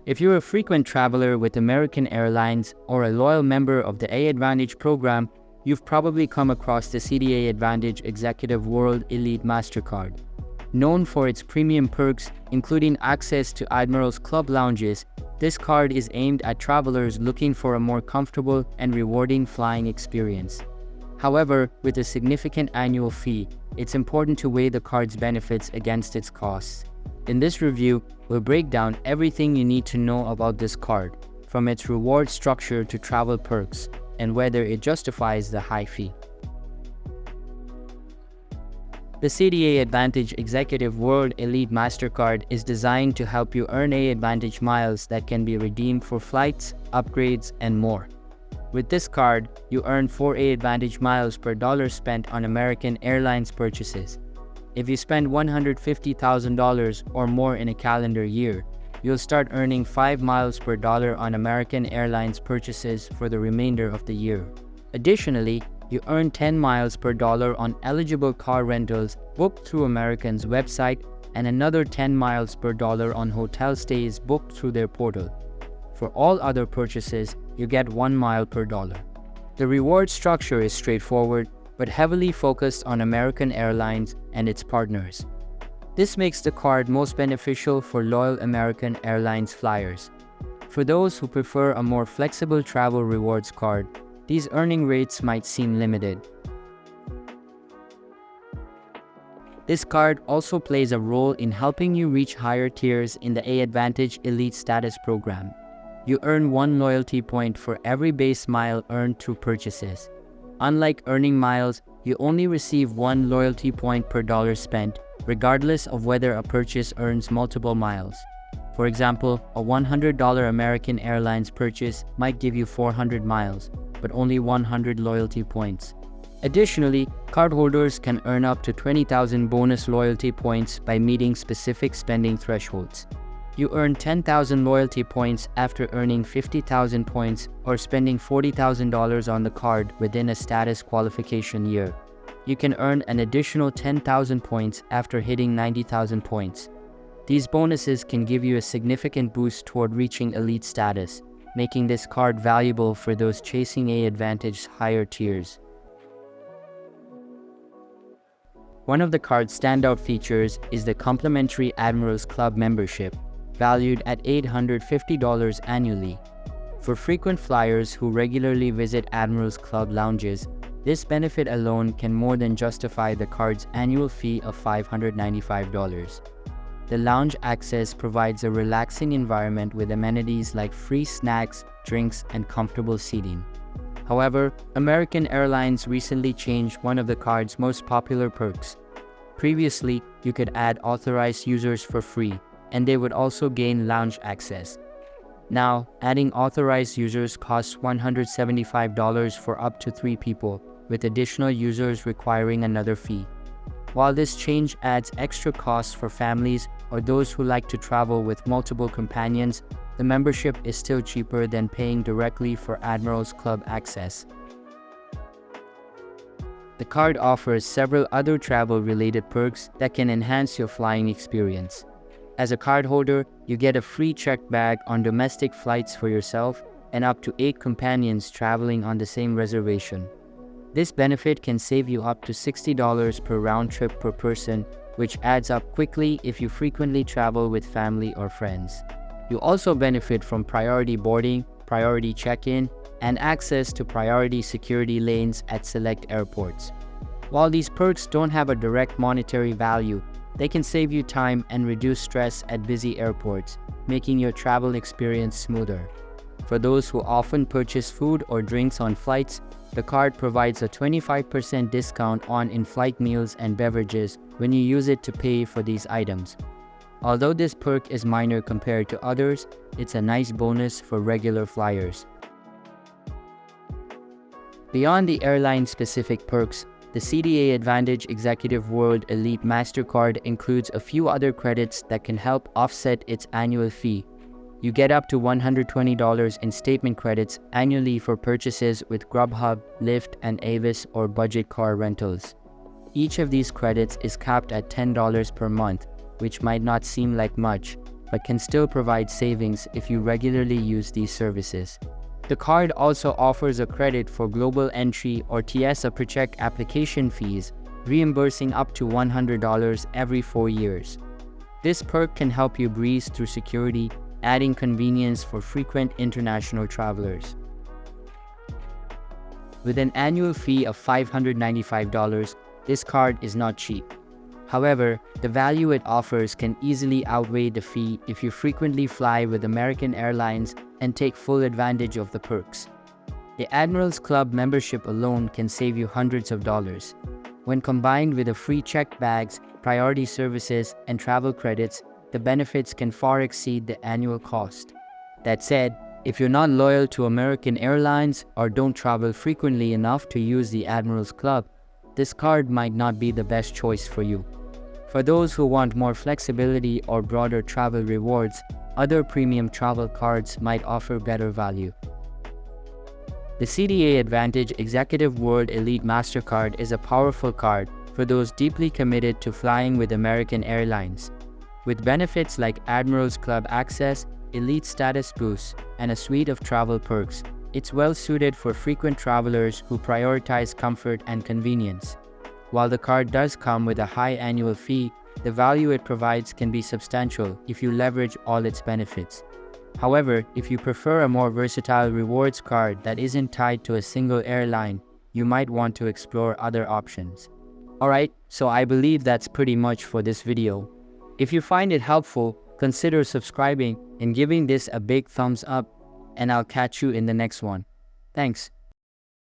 If you're a frequent traveler with American Airlines or a loyal member of the AAdvantage program, you've probably come across the Citi AAdvantage Executive World Elite Mastercard. Known for its premium perks, including access to Admirals Club lounges, this card is aimed at travelers looking for a more comfortable and rewarding flying experience. However, with a significant annual fee, it's important to weigh the card's benefits against its costs. In this review, we'll break down everything you need to know about this card, from its reward structure to travel perks, and whether it justifies the high fee. The Citi AAdvantage Executive World Elite Mastercard is designed to help you earn AAdvantage miles that can be redeemed for flights, upgrades, and more. With this card, you earn 4 AAdvantage miles per dollar spent on American Airlines purchases. If you spend $150,000 or more in a calendar year, you'll start earning 5 miles per dollar on American Airlines purchases for the remainder of the year. Additionally, you earn 10 miles per dollar on eligible car rentals booked through American's website and another 10 miles per dollar on hotel stays booked through their portal. For all other purchases, you get 1 mile per dollar. The reward structure is straightforward, but heavily focused on American Airlines and its partners. This makes the card most beneficial for loyal American Airlines flyers. For those who prefer a more flexible travel rewards card, these earning rates might seem limited. This card also plays a role in helping you reach higher tiers in the AAdvantage Elite Status program. You earn 1 loyalty point for every base mile earned through purchases. Unlike earning miles, you only receive 1 loyalty point per dollar spent, regardless of whether a purchase earns multiple miles. For example, a $100 American Airlines purchase might give you 400 miles, but only 100 loyalty points. Additionally, cardholders can earn up to 20,000 bonus loyalty points by meeting specific spending thresholds. You earn 10,000 loyalty points after earning 50,000 points or spending $40,000 on the card within a status qualification year. You can earn an additional 10,000 points after hitting 90,000 points. These bonuses can give you a significant boost toward reaching elite status, making this card valuable for those chasing AAdvantage's higher tiers. One of the card's standout features is the complimentary Admirals Club membership, valued at $850 annually. For frequent flyers who regularly visit Admirals Club lounges, this benefit alone can more than justify the card's annual fee of $595. The lounge access provides a relaxing environment with amenities like free snacks, drinks, and comfortable seating. However, American Airlines recently changed one of the card's most popular perks. Previously, you could add authorized users for free, and they would also gain lounge access. Now, adding authorized users costs $175 for up to 3 people, with additional users requiring another fee. While this change adds extra costs for families or those who like to travel with multiple companions, the membership is still cheaper than paying directly for Admirals Club access. The card offers several other travel-related perks that can enhance your flying experience. As a cardholder, you get a free checked bag on domestic flights for yourself and up to 8 companions traveling on the same reservation. This benefit can save you up to $60 per round trip per person, which adds up quickly if you frequently travel with family or friends. You also benefit from priority boarding, priority check-in, and access to priority security lanes at select airports. While these perks don't have a direct monetary value, they can save you time and reduce stress at busy airports, making your travel experience smoother. For those who often purchase food or drinks on flights, the card provides a 25% discount on in-flight meals and beverages when you use it to pay for these items. Although this perk is minor compared to others, it's a nice bonus for regular flyers. Beyond the airline-specific perks, the Citi AAdvantage Executive World Elite Mastercard includes a few other credits that can help offset its annual fee. You get up to $120 in statement credits annually for purchases with Grubhub, Lyft, and Avis or budget car rentals. Each of these credits is capped at $10 per month, which might not seem like much, but can still provide savings if you regularly use these services. The card also offers a credit for global entry or TSA PreCheck application fees, reimbursing up to $100 every 4 years. This perk can help you breeze through security, adding convenience for frequent international travelers. With an annual fee of $595, this card is not cheap. However, the value it offers can easily outweigh the fee if you frequently fly with American Airlines and take full advantage of the perks. The Admirals Club membership alone can save you hundreds of dollars. When combined with the free checked bags, priority services, and travel credits, the benefits can far exceed the annual cost. That said, if you're not loyal to American Airlines or don't travel frequently enough to use the Admirals Club, this card might not be the best choice for you. For those who want more flexibility or broader travel rewards, other premium travel cards might offer better value. The Citi AAdvantage Executive World Elite Mastercard is a powerful card for those deeply committed to flying with American Airlines. With benefits like Admirals Club access, elite status boosts, and a suite of travel perks, it's well suited for frequent travelers who prioritize comfort and convenience. While the card does come with a high annual fee, the value it provides can be substantial if you leverage all its benefits. However, if you prefer a more versatile rewards card that isn't tied to a single airline, you might want to explore other options. Alright, so I believe that's pretty much for this video. If you find it helpful, consider subscribing and giving this a big thumbs up, and I'll catch you in the next one. Thanks.